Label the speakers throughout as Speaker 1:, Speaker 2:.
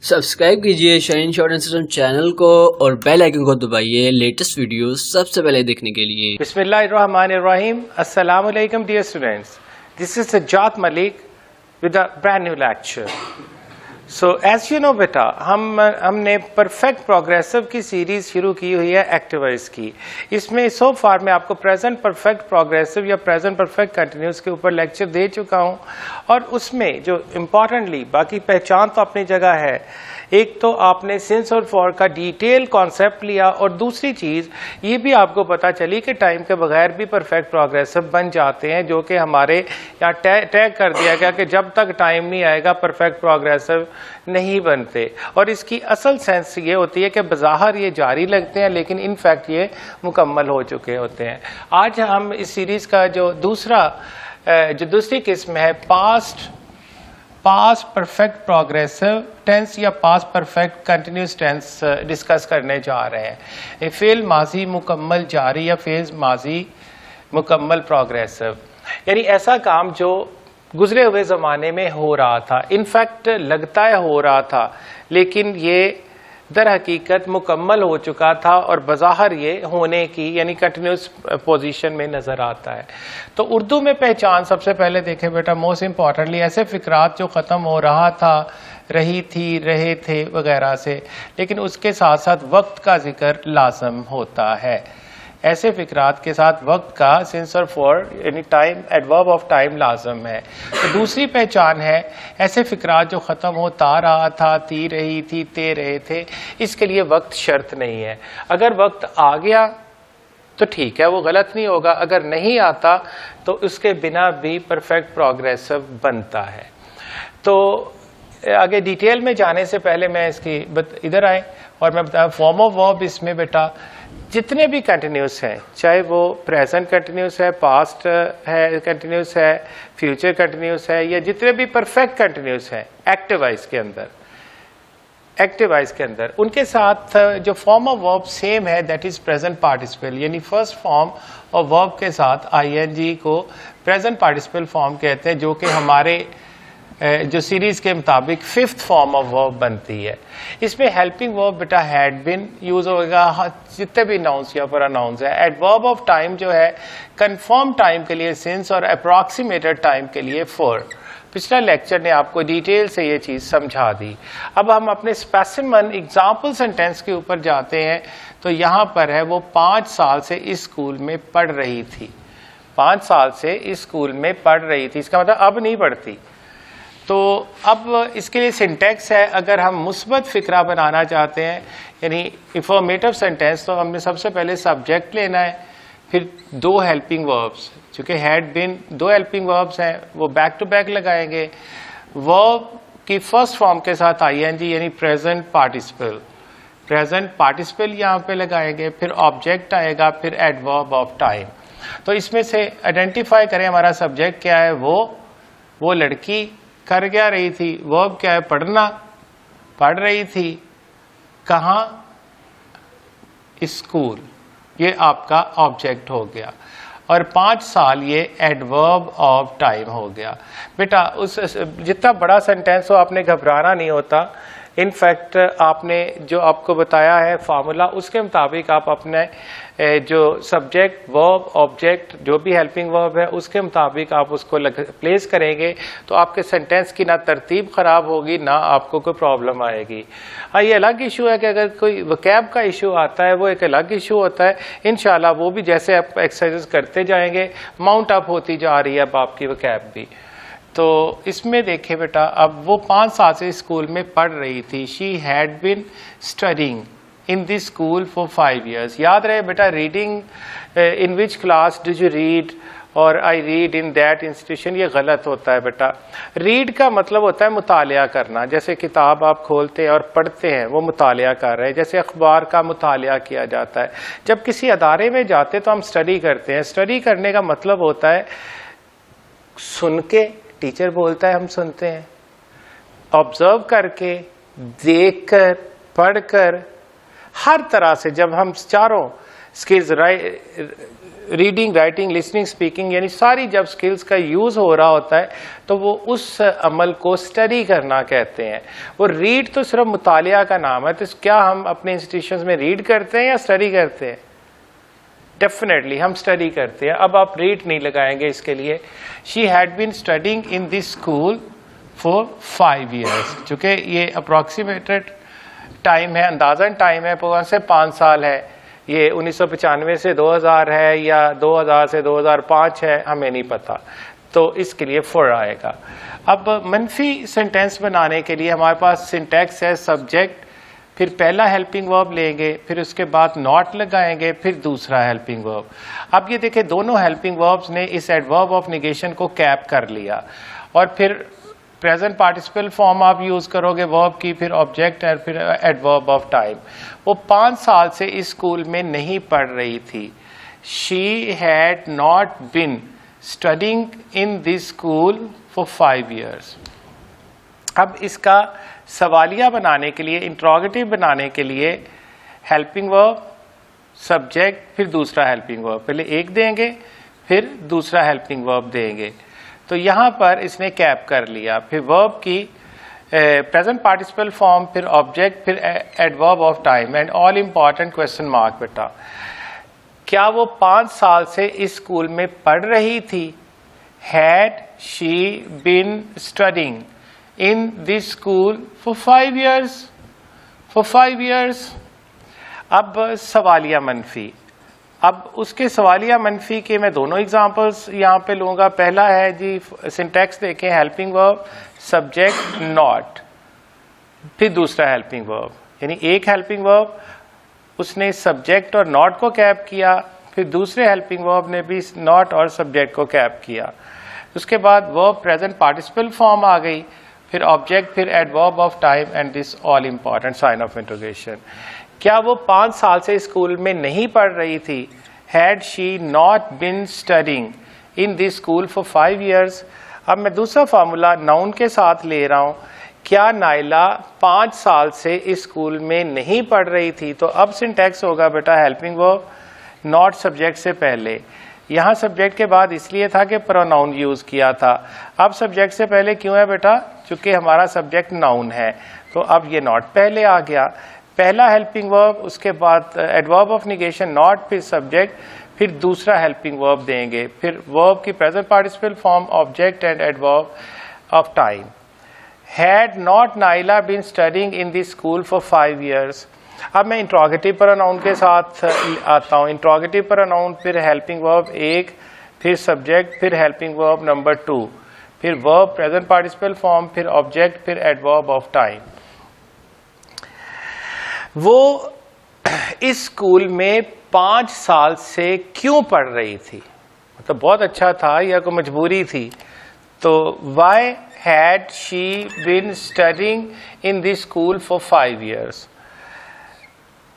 Speaker 1: Subscribe कीजिए shine short and channel को और बेल आइकन को दबाइए लेटेस्ट वीडियो सबसे पहले देखने के लिए।
Speaker 2: बिस्मिल्लाहिर्रहमानिर्रहीम। अस्सलामु अलैकुम dear students, this is Sajjad Malik with a brand new lecture. So as you know बेटा, हमने परफेक्ट प्रोग्रेसिव की सीरीज शुरू की हुई है एक्टिवाइज की। इसमें सो फार मैं आपको प्रेजेंट परफेक्ट प्रोग्रेसिव या प्रेजेंट परफेक्ट कंटिन्यूस के ऊपर लेक्चर दे चुका हूं, और उसमें जो इम्पॉर्टेंटली बाकी पहचान तो अपनी जगह है। एक तो आपने सिंस और फॉर का डिटेल कॉन्सेप्ट लिया, और दूसरी चीज ये भी आपको पता चली कि टाइम के बगैर भी परफेक्ट प्रोग्रेसिव बन जाते हैं, जो कि हमारे यहाँ टैग कर दिया गया कि जब तक टाइम नहीं आएगा परफेक्ट प्रोग्रेसिव नहीं बनते। और इसकी असल सेंस ये होती है कि बज़ाहिर ये जारी लगते हैं, लेकिन इन फैक्ट ये मुकम्मल हो चुके होते हैं। आज हम इस सीरीज का जो दूसरी किस्म है पास्ट परफेक्ट प्रोग्रेसिव टेंस या past perfect continuous tense discuss करने जा रहे हैं। फेल माजी मुकम्मल जारी या फेल माजी मुकम्मल प्रोग्रेसिव, यानी ऐसा काम जो गुजरे हुए ज़माने में हो रहा था, इनफैक्ट लगता है हो रहा था, लेकिन ये दर हकीकत मुकम्मल हो चुका था और बज़ाहिर ये होने की यानी कंटिन्यूस पोजीशन में नज़र आता है। तो उर्दू में पहचान सबसे पहले देखें बेटा, मोस्ट इम्पॉर्टेंटली ऐसे फ़िक्रात जो ख़त्म हो रहा था, रही थी, रहे थे वगैरह से, लेकिन उसके साथ साथ वक्त का जिक्र लाजम होता है। ऐसे फिक्रात के साथ वक्त का सिंस और फॉर यानी टाइम एडवर्ब ऑफ टाइम लाजम है। तो दूसरी पहचान है ऐसे फिक्रात जो ख़त्म होता रहा था, थी, रही थी, ते, रहे थे, इसके लिए वक्त शर्त नहीं है। अगर वक्त आ गया तो ठीक है, वो गलत नहीं होगा, अगर नहीं आता तो उसके बिना भी परफेक्ट प्रोग्रेसिव बनता है। तो आगे डिटेल में जाने से पहले मैं इसकी इधर आए और मैं बताऊँ फॉर्म ऑफ वर्ब। इसमें बेटा जितने भी कंटिन्यूस हैं, चाहे वो प्रेजेंट कंटिन्यूस है, पास्ट है कंटिन्यूस है, फ्यूचर कंटिन्यूस है, या जितने भी परफेक्ट कंटिन्यूस हैं एक्टिवाइज के अंदर उनके साथ जो फॉर्म ऑफ वर्ब सेम है, दैट इज प्रेजेंट पार्टिसिपल, यानी फर्स्ट फॉर्म ऑफ वर्ब के साथ आईएनजी को प्रेजेंट पार्टिसिपल फॉर्म कहते हैं, जो कि हमारे जो सीरीज के मुताबिक फिफ्थ फॉर्म ऑफ वर्ब बनती है। इसमें हेल्पिंग वर्ब बेटा हैड बीन यूज होगा, जितने भी नाउंस या प्रोनाउंस है। एडवर्ब ऑफ टाइम जो है कंफर्म टाइम के लिए सिंस और अप्रॉक्सीमेटेड टाइम के लिए फॉर। पिछला लेक्चर ने आपको डिटेल से ये चीज समझा दी। अब हम अपने स्पेसिमन एग्जाम्पल सेंटेंस के ऊपर जाते हैं। तो यहाँ पर है वो 5 साल से इस स्कूल में पढ़ रही थी। 5 साल से इस स्कूल में पढ़ रही थी, इसका मतलब अब नहीं पढ़ती। तो अब इसके लिए सिंटेक्स है, अगर हम मुस्बत फिक्रा बनाना चाहते हैं यानी इंफॉर्मेटिव सेंटेंस, तो हमने सबसे पहले सब्जेक्ट लेना है, फिर 2 हेल्पिंग वर्ब्स, चूँकि हैड बीन 2 हेल्पिंग वर्ब्स हैं, वो बैक टू बैक लगाएंगे। वर्ब की फर्स्ट फॉर्म के साथ आईएनजी यानी प्रेजेंट पार्टिसिपल यहाँ पे लगाएंगे, फिर ऑब्जेक्ट आएगा, फिर एडवर्ब ऑफ टाइम। तो इसमें से आइडेंटिफाई करें हमारा सब्जेक्ट क्या है। वो लड़की कर क्या रही थी, वर्ब क्या है, पढ़ना, पढ़ रही थी, कहाँ, स्कूल, ये आपका ऑब्जेक्ट हो गया, और 5 साल ये एडवर्ब ऑफ टाइम हो गया। बेटा उस जितना बड़ा सेंटेंस हो आपने घबराना नहीं होता। इनफैक्ट आपने जो आपको बताया है फार्मूला, उसके मुताबिक आप अपने जो सब्जेक्ट वर्ब ऑब्जेक्ट जो भी हेल्पिंग वर्ब है उसके मुताबिक आप उसको प्लेस करेंगे, तो आपके सेंटेंस की ना तरतीब ख़राब होगी, ना आपको कोई प्रॉब्लम आएगी। हाँ, ये अलग इशू है कि अगर कोई वकैब का इशू आता है, वो एक अलग इशू होता है। इंशाल्लाह वो भी जैसे आप एक्सरसाइज करते जाएंगे माउंट अप होती जा रही है अब आपकी वकैब भी। तो इसमें देखे बेटा, अब वो 5 साल से स्कूल में पढ़ रही थी। She had been studying in this school for 5 years। याद रहे बेटा, reading in which class do you read और I read in that institution, ये गलत होता है बेटा। रीड का मतलब होता है मुतालिया करना, जैसे किताब आप खोलते हैं और पढ़ते हैं, वो मुतालिया कर रहे हैं, जैसे अखबार का मुतालिया किया जाता है। जब किसी अदारे में जाते तो हम स्टडी करते हैं। स्टडी करने का मतलब होता है सुन के, टीचर बोलता है हम सुनते हैं, ऑब्जर्व करके, देखकर, पढ़कर, हर तरह से जब हम चारों skills, reading, writing, listening, speaking, यानी सारी जब स्किल्स का यूज़ हो रहा होता है तो वो उस अमल को स्टडी करना कहते हैं। वो रीड तो सिर्फ मुतालिया का नाम है, तो क्या हम अपने इंस्टीट्यूशंस में रीड करते हैं या स्टडी करते हैं? डेफिनेटली हम स्टडी करते हैं। अब आप रीड नहीं लगाएंगे इसके लिए। She had been studying in this school for 5 years, चूँकि ये अप्रॉक्सीमेटेड टाइम है, अंदाज़न टाइम है, 5 साल है, ये 1995 से 2000 है या 2000 से 2005 है, हमें नहीं पता, तो इसके लिए फॉर आएगा। अब मनफी सेंटेंस बनाने के लिए हमारे पास सिंटैक्स है सब्जेक्ट, फिर पहला हेल्पिंग वर्ब लेंगे, फिर उसके बाद नॉट लगाएंगे, फिर दूसरा हेल्पिंग वर्ब। अब ये देखें दोनों हेल्पिंग वर्ब्स ने इस एडवर्ब ऑफ नेगेशन को कैप कर लिया, और फिर प्रेजेंट पार्टिसिपल फॉर्म आप यूज करोगे वर्ब की, फिर ऑब्जेक्ट और फिर एडवर्ब ऑफ टाइम। वो 5 साल से इस स्कूल में नहीं पढ़ रही थी। She had not been studying in this school for 5 years। अब इसका सवालिया बनाने के लिए, इंट्रोगेटिव बनाने के लिए हेल्पिंग वर्ब, सब्जेक्ट, फिर दूसरा हेल्पिंग वर्ब, पहले एक देंगे फिर दूसरा हेल्पिंग वर्ब देंगे। तो यहाँ पर इसने कैप कर लिया, फिर वर्ब की प्रेजेंट पार्टिसिपल फॉर्म, फिर ऑब्जेक्ट, फिर adverb of time, and all important question mark. बेटा क्या वो 5 साल से इस स्कूल में पढ़ रही थी? Had she been studying in this school for 5 years? For 5 years। अब सवालिया मनफी, अब उसके सवालिया मनफी के मैं दोनों एग्जांपल्स यहाँ पे लूँगा। पहला है जी, सिंटैक्स देखें, हेल्पिंग वर्ब, सब्जेक्ट, नॉट, फिर दूसरा हेल्पिंग वर्ब, यानी एक हेल्पिंग वर्ब उसने सब्जेक्ट और नॉट को कैप किया, फिर दूसरे हेल्पिंग वर्ब ने भी नॉट और सब्जेक्ट को कैप किया। उसके बाद वर्ब प्रेजेंट पार्टिसिपल फॉर्म आ गई, फिर ऑब्जेक्ट, फिर adverb of time, and this all important sign of interrogation. क्या वो 5 साल से स्कूल में नहीं पढ़ रही थी? Had she not been studying in this school for 5 years? अब मैं दूसरा फार्मूला नाउन के साथ ले रहा हूँ। क्या नाइला 5 साल से इस स्कूल में नहीं पढ़ रही थी? तो अब सिंटैक्स होगा बेटा हेल्पिंग वर्ब, नॉट सब्जेक्ट से पहले। यहाँ सब्जेक्ट के बाद इसलिए था कि प्रोनाउन यूज किया था। अब सब्जेक्ट से पहले क्यों है बेटा? चूंकि हमारा सब्जेक्ट नाउन है, तो अब ये नॉट पहले आ गया। पहला हेल्पिंग वर्ब, उसके बाद एडवर्ब ऑफ नेगेशन नॉट, फिर सब्जेक्ट, फिर दूसरा हेल्पिंग वर्ब देंगे, फिर वर्ब की present participle form, object and adverb of time. Had not Naila been studying in this school for 5 years? अब मैं इंट्रोगेटिव प्रोनाउन के साथ आता हूँ। इंट्रोगेटिव प्रोनाउन, फिर हेल्पिंग वर्ब 1, फिर सब्जेक्ट, फिर हेल्पिंग वर्ब नंबर 2, फिर वर्ब प्रेजेंट पार्टिसिपल फॉर्म, फिर ऑब्जेक्ट, फिर एडवर्ब ऑफ टाइम। वो इस स्कूल में 5 साल से क्यों पढ़ रही थी? मतलब बहुत अच्छा था या कोई मजबूरी थी? तो why had she been studying in this school for 5 years?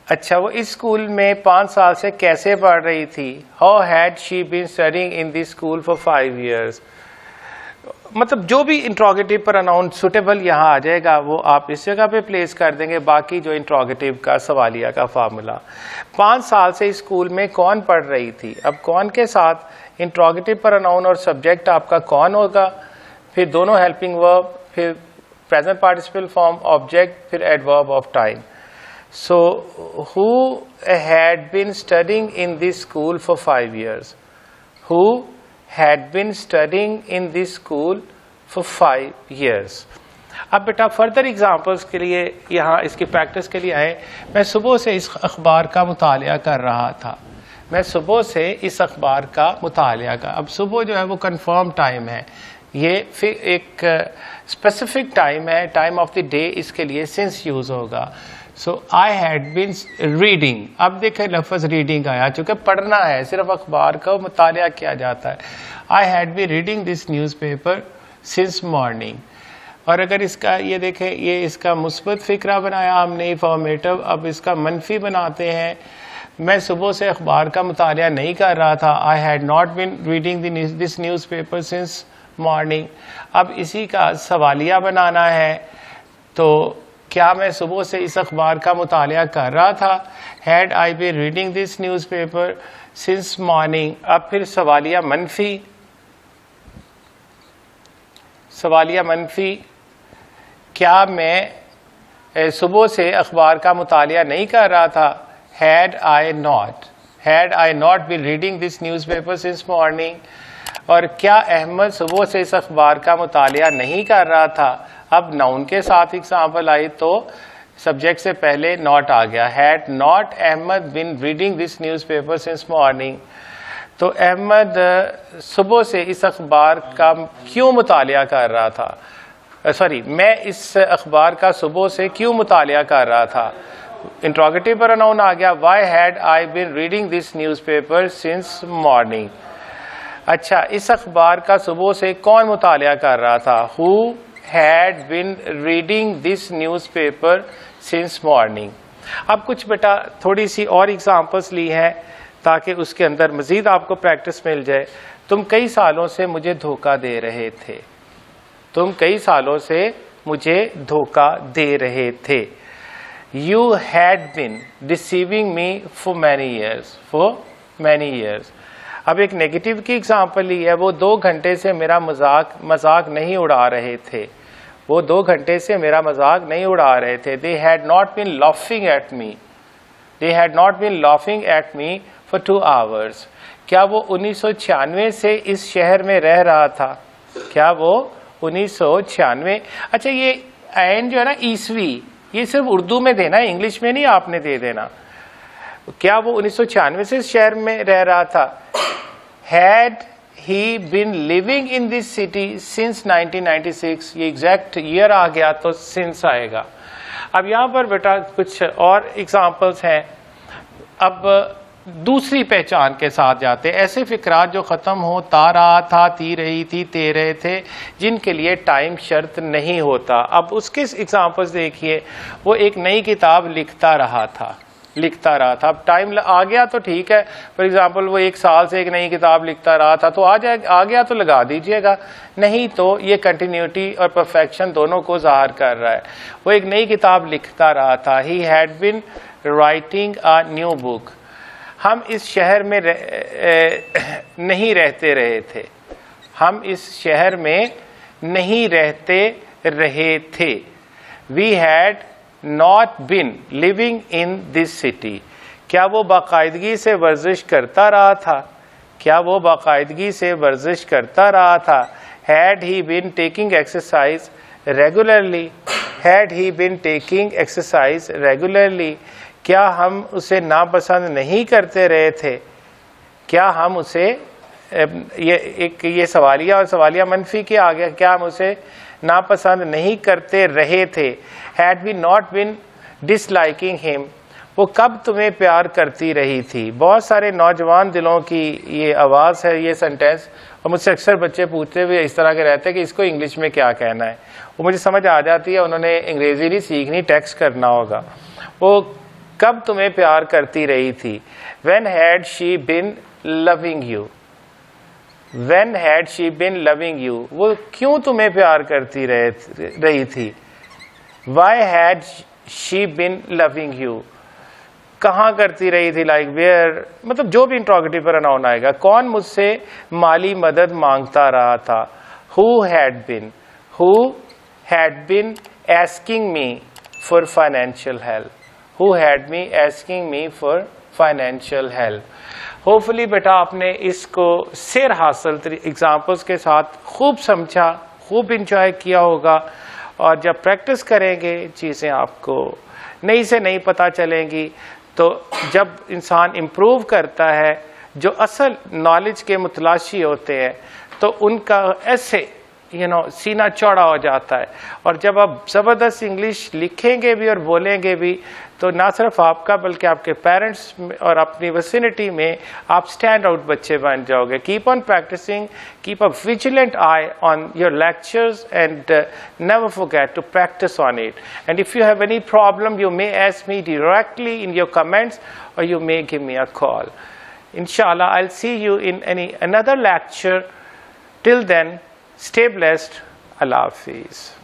Speaker 2: अच्छा, वो इस स्कूल में 5 साल से कैसे पढ़ रही थी? How had she been studying in this school for 5 years? मतलब जो भी इंट्रोगेटिव प्रोनाउन सुटेबल यहाँ आ जाएगा वो आप इस जगह पे प्लेस कर देंगे। बाकी जो इंट्रोगेटिव का सवालिया का फार्मूला, 5 साल से स्कूल में कौन पढ़ रही थी? अब कौन के साथ इंट्रोगेटिव प्रोनाउन और सब्जेक्ट आपका कौन होगा, फिर दोनों हेल्पिंग वर्ब, फिर प्रेजेंट पार्टिसिपल फॉर्म, ऑब्जेक्ट, फिर adverb of time. So who had been studying in this school for 5 years? Who had been studying in this school for 5 years? अब बेटा फर्दर एग्जांपल्स के लिए यहाँ इसकी प्रैक्टिस के लिए आए। मैं सुबह से इस अखबार का मुतालिया कर रहा था। मैं सुबह से इस अखबार का मुतालिया का, अब सुबह जो है वो कंफर्म टाइम है, ये फिर एक स्पेसिफिक टाइम है, टाइम ऑफ द डे, इसके लिए सिंस यूज होगा। सो आई हैड बीन रीडिंग। अब देखें लफ्ज़ रीडिंग आया, चूँकि पढ़ना है, सिर्फ अखबार का मुतालिया किया जाता है। I had been reading this newspaper since morning. और अगर इसका ये देखें, ये इसका मुस्बत फ़िक्रा बनाया हमने इन्फॉर्मेटिव, अब इसका मनफी बनाते हैं। मैं सुबह से अखबार का मुतालिया नहीं कर रहा था। I had not been reading this newspaper since morning. अब इसी का सवालिया बनाना है, तो क्या मैं सुबह से इस अखबार का मुतालिया कर रहा था? Had I been reading this newspaper since morning. अब फिर सवालिया मनफी, क्या मैं सुबह से अखबार का मुतालिया नहीं कर रहा था? Had I not been reading this newspaper since morning. और क्या अहमद सुबह से इस अखबार का मुतालिया नहीं कर रहा था? अब नाउन के साथ एग्जाम्पल आई तो सब्जेक्ट से पहले नॉट आ गया। Had not Ahmad been reading this newspaper since morning. तो अहमद सुबह से इस अखबार का क्यों मुतालिया कर रहा था? मैं इस अखबार का सुबह से क्यों मुतालिया कर रहा था? इंट्रोगेटिव प्रोनाउन आ गया। Why had I been reading this newspaper since morning. अच्छा, इस अखबार का सुबह से कौन मुतालिया कर रहा था? Who had been reading this newspaper since morning. अब कुछ बेटा थोड़ी सी और एग्जांपल्स ली हैं ताकि उसके अंदर मजीद आपको प्रैक्टिस मिल जाए। तुम कई सालों से मुझे धोखा दे रहे थे। You had been deceiving me for many years. अब एक नेगेटिव की एग्जांपल ली है। वो 2 घंटे से मेरा मजाक नहीं उड़ा रहे थे। They had not been laughing at me for 2 hours. क्या वो 1996 से इस शहर में रह रहा था? क्या वो 1996? अच्छा, ये एन जो है ना ईस्वी, ये सिर्फ उर्दू में देना है, इंग्लिश में नहीं आपने दे देना। क्या वो 1996 से इस शहर में रह रहा था? Had he been living in this city since 1996? ये एग्जैक्ट ईयर आ गया तो since आएगा। अब यहाँ पर बेटा कुछ और एग्जांपल्स हैं। अब दूसरी पहचान के साथ जाते हैं। ऐसे फिक्रात जो ख़त्म हो, ता रहा था, ती रही थी, ते रहे थे, जिनके लिए टाइम शर्त नहीं होता। अब उसके एग्जांपल्स देखिए। वो एक नई किताब लिखता रहा था। अब टाइम आ गया तो ठीक है। फॉर एग्जांपल वो 1 साल से एक नई किताब लिखता रहा था तो आ गया तो लगा दीजिएगा, नहीं तो ये कंटिन्यूटी और परफेक्शन दोनों को ज़ाहिर कर रहा है। वो एक नई किताब लिखता रहा था। He had been writing a new book. हम इस शहर में नहीं रहते रहे थे। We had not been living in this city. क्या वो बाकायदगी से वर्जिश करता रहा था? Had he been taking exercise regularly. क्या हम उसे नापसंद नहीं करते रहे थे? ये सवालिया और सवालिया मनफी के आ गया। क्या हम उसे नापसंद नहीं करते रहे थे? Had we not been disliking him. वो कब तुम्हें प्यार करती रही थी? बहुत सारे नौजवान दिलों की ये आवाज़ है ये सेंटेंस। और मुझसे अक्सर बच्चे पूछते हुए इस तरह के रहते हैं कि इसको इंग्लिश में क्या कहना है। वो मुझे समझ आ जाती है, उन्होंने अंग्रेज़ी नहीं सीखनी, टेक्स्ट करना होगा। वो कब तुम्हें प्यार करती रही थी? When had she been loving you? वो क्यों तुम्हें प्यार करती रही थी? Why had she been loving you? कहाँ करती रही थी? Like where? मतलब जो भी इंट्रोगेटिव प्रोनाउन आएगा। कौन मुझसे माली मदद मांगता रहा था? Who had been asking me for financial help? Hopefully बेटा आपने इसको सिर हासिल एग्जाम्पल्स के साथ खूब समझा, खूब इंजॉय किया होगा। और जब प्रैक्टिस करेंगे चीज़ें आपको नई से नई पता चलेंगी। तो जब इंसान इम्प्रूव करता है, जो असल नॉलेज के मुतलाशी होते हैं, तो उनका ऐसे सीना चौड़ा हो जाता है। और जब आप ज़बरदस्त इंग्लिश लिखेंगे भी और बोलेंगे भी, तो ना सिर्फ आपका बल्कि आपके पेरेंट्स और अपनी विसिनिटी में आप स्टैंड आउट बच्चे बन जाओगे। Keep on practising, keep a vigilant eye on your lectures and never forget to practise on it. And if you have any problem you may ask me directly in your comments और you may give me a call. Inshallah, I'll see you in another lecture. Till then, stay blessed. Allah Hafiz.